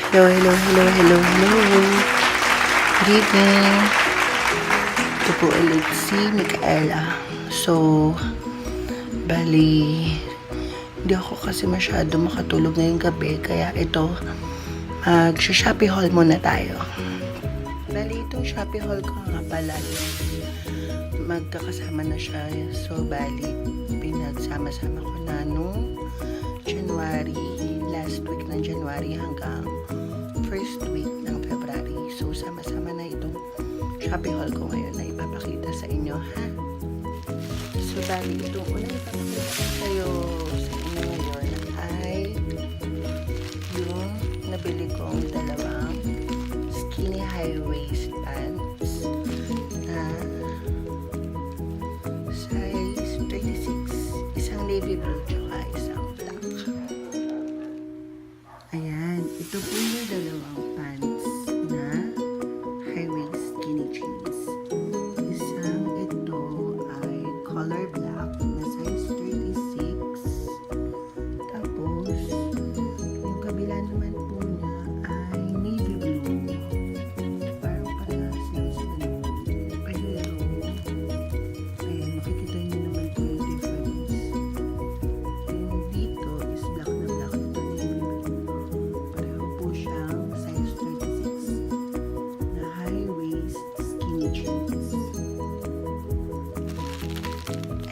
Hello. Good evening. Ito po ulit si Mhickaella. So, bali, hindi ako kasi masyado makatulog ngayong gabi. Kaya ito, mag-Shopee haul muna tayo. Bali, itong Shopee haul ko nga pala, magkakasama na siya. So, bali, pinagsama-sama ko na nung January, last week ng January hanggang first week ng February. So, sama-sama na itong Shopee haul ko ngayon na ipapakita sa inyo, ha? So, bali, itong unang ipapakita ko sa'yo sa inyo ngayon ay yung nabili kong dalawang skinny high-waist pants na size 36. Isang navy blue tsaka isang black. Ayan, ito po yung dalawang pants na high-waist skinny jeans. Isang ito ay color black na size 36. Tapos, yung kabila naman po niya ay navy blue. Parang parehas lang sila. Pero, ayan, makikita niyo naman po yung difference. Yung dito is black na black. Ito navy blue. Pareho po siyang size 36 na high-waist skinny jeans.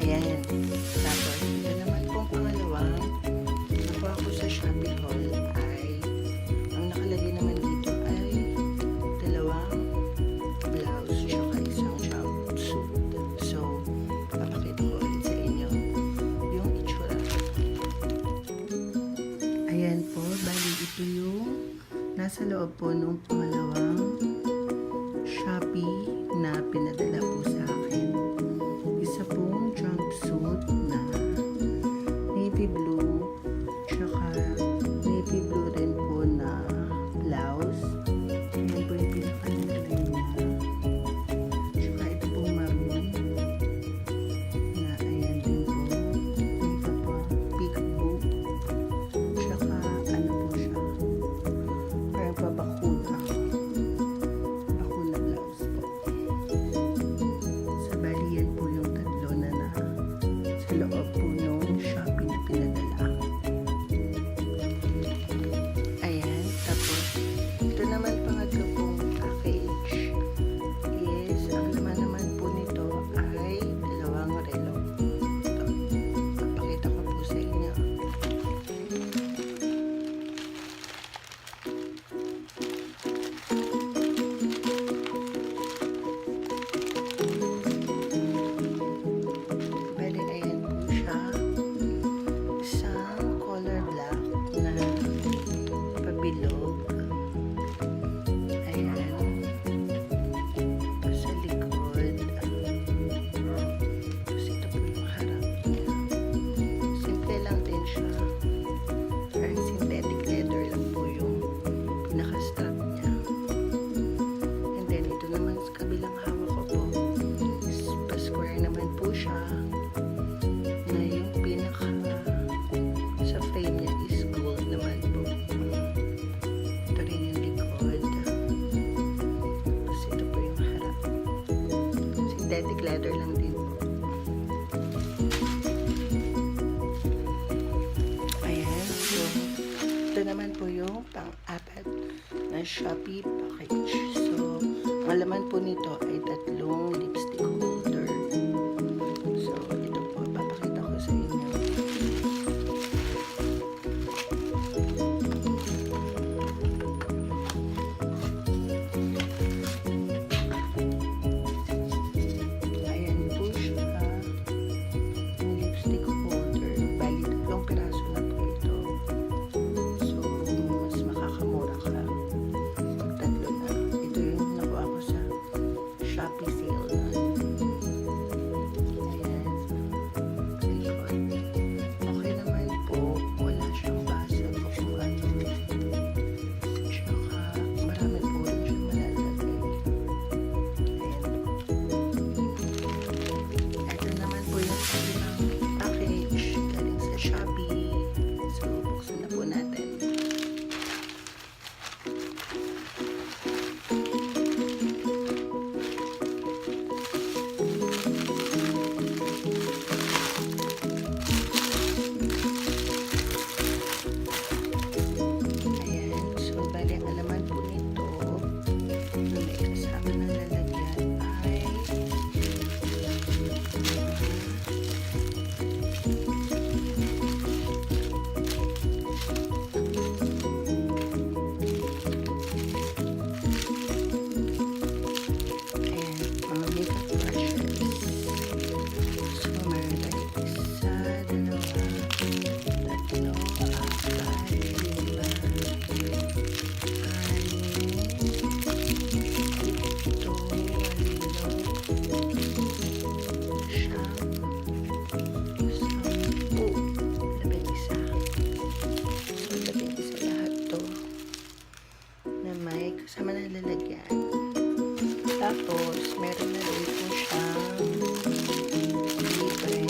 Ayan. Tapos, ito naman pong pangalawang nakuha ko sa Shopee haul ay ang nakalagay naman dito ay dalawang blouse tsaka isang jumpsuit. So, papakita ko ulit sa inyo yung itsura. Ayan po, bali ito yung nasa loob po nung pangalawang Shopee na pinadala po sa akin. Isa pong jumpsuit na navy blue tsaka navy blue rin po na blouse. Ayan po yung pinakanaglay niya. Tsaka ito pong maroon na ayan din po. Ito po peekaboo. Tsaka ano po siya. Parang babakuna. Bakuna blouse po. Sa bali yan po yung tatlo na sa loob po nung Shopee na pinadala. Ayan. Tapos, ito naman pangatlo pong package is, ang laman naman po nito ay dalawang relo. Ito. Papakita ko po sa inyo. Bali, ayan po siya. Isang color black na pabilog. Ayan. Ito sa likod. Tapos ito po yung harap niya. Simple lang din siya. Parang synthetic leather lang po yung pinaka-strap niya. And then, ito naman sa kabilang hawak ko po is pa-square naman po siya. Na yung pinaka sa frame niya is gold naman po. Ito rin yung likod. Tapos ito po yung harap. Synthetic leather lang din po. Ayan. So, ito naman po yung pang-apat na Shopee package. So, ang laman po nito ay tatlong lipstick holder. So, ito po, papakita ko sa inyo. Ayan po siya. Yung lipstick holder. Bali, tatlong piraso na po ito. So, mas makakamura ka. Tatlo na. Ito yung nakuha ko sa Shopee sale na lalagyan. Tapos, meron na rin po siyang libreng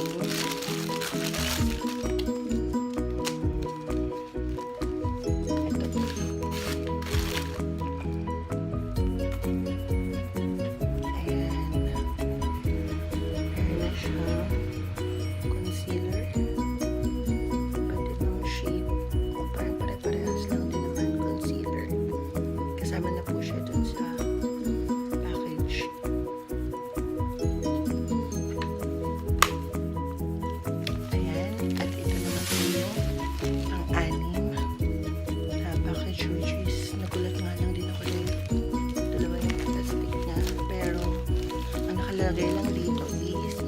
lagay lang dito is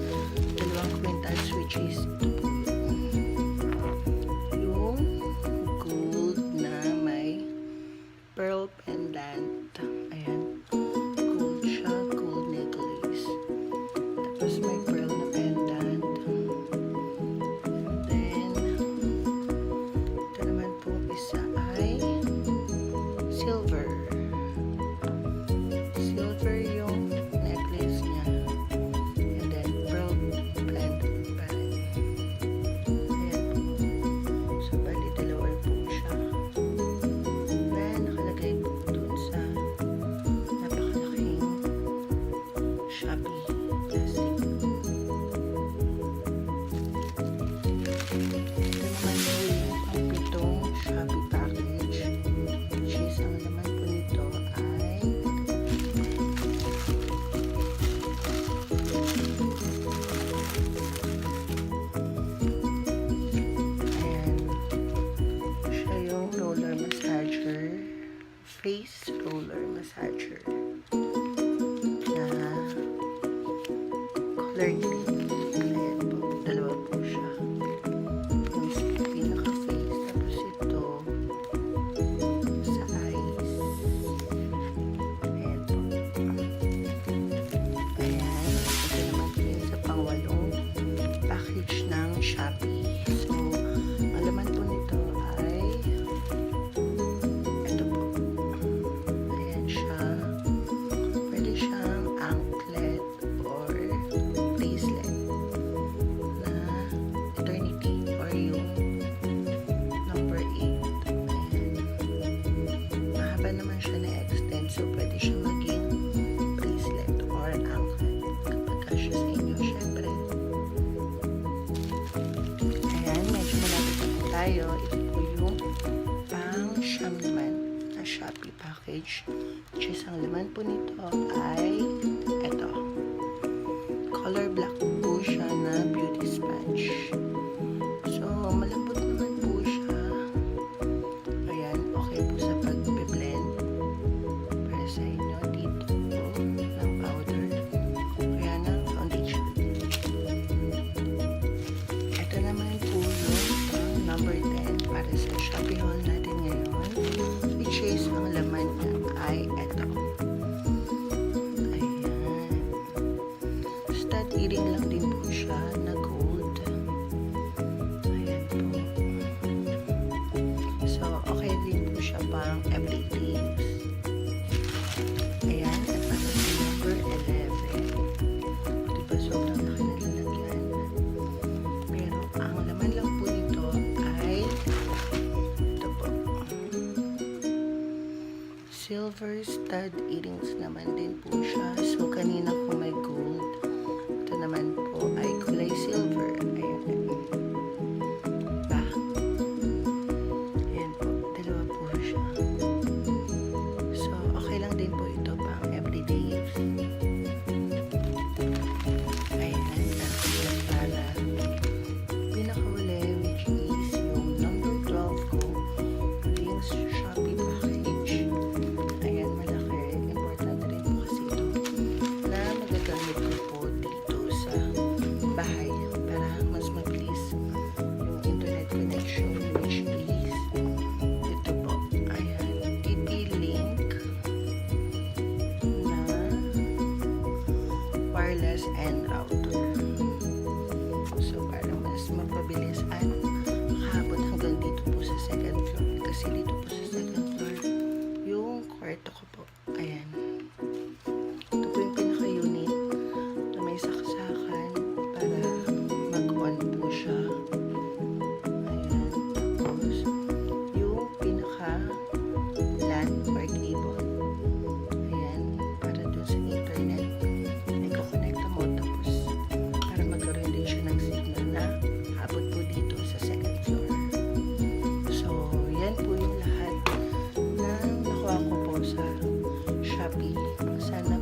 2 quintals, which is yung gold na may pearl pendant. Ayan, gold siya, gold necklace. Tapos may pearl na pendant. And then ito naman po isa ay silver. Silver yung necklace niya. SHOPEE plastic. Ito naman po yung pang-pitong SHOPEE package, which is ang laman po nito ay ayan, siya yung roller massager, face roller massager na color green. Ayan po, dalawa po siya. Yung pinaka-face, tapos ito sa eyes. Ayan po. Ayan, ito naman po yun sa pang-8 package ng SHOPEE. So, ang laman po nito ay ito po. Ayan siya. Pwede siyang anklet or bracelet na eternity or yung number 8. Ayan. Mahaba naman siya na extend, so pwede siya maging bracelet or anklet kapag kasya sa inyo, syempre. Ayan, medyo malapit na po tayo. Ito po yung pang-siyam naman na SHOPEE package, which is ang laman po nito ay ito. Color black po siya na beauty sponge. So, malambot naman po siya. Ayan, okay po sa pag-blend para sa inyo dito po ng powder. Kaya ng foundation. Ito naman po yung number 10 para sa SHOPEE haul natin ngayon, which is ang laman niya ay ito. Stud earring lang din po siya na gold. Ayan po. So, okay din po siya pang everyday use. Ayan, at para sa number 11. Diba, sobrang laki na lalagyan. Pero, ang laman lang po nito ay ito po. Silver stud earrings naman din po siya. So, kanina po may gold. Ito naman po ay kulay silver. Ayan. Diba? Ayan po. Dalawa po siya. So, okay lang din po ito pang everyday use. Ayan. At para pinakahuli, which is yung number 12 ko, yung SHOPEE package. Ayan, malaki. Important rin po kasi ito na magagamit ko po dito sa bahay para mas mabilis Sana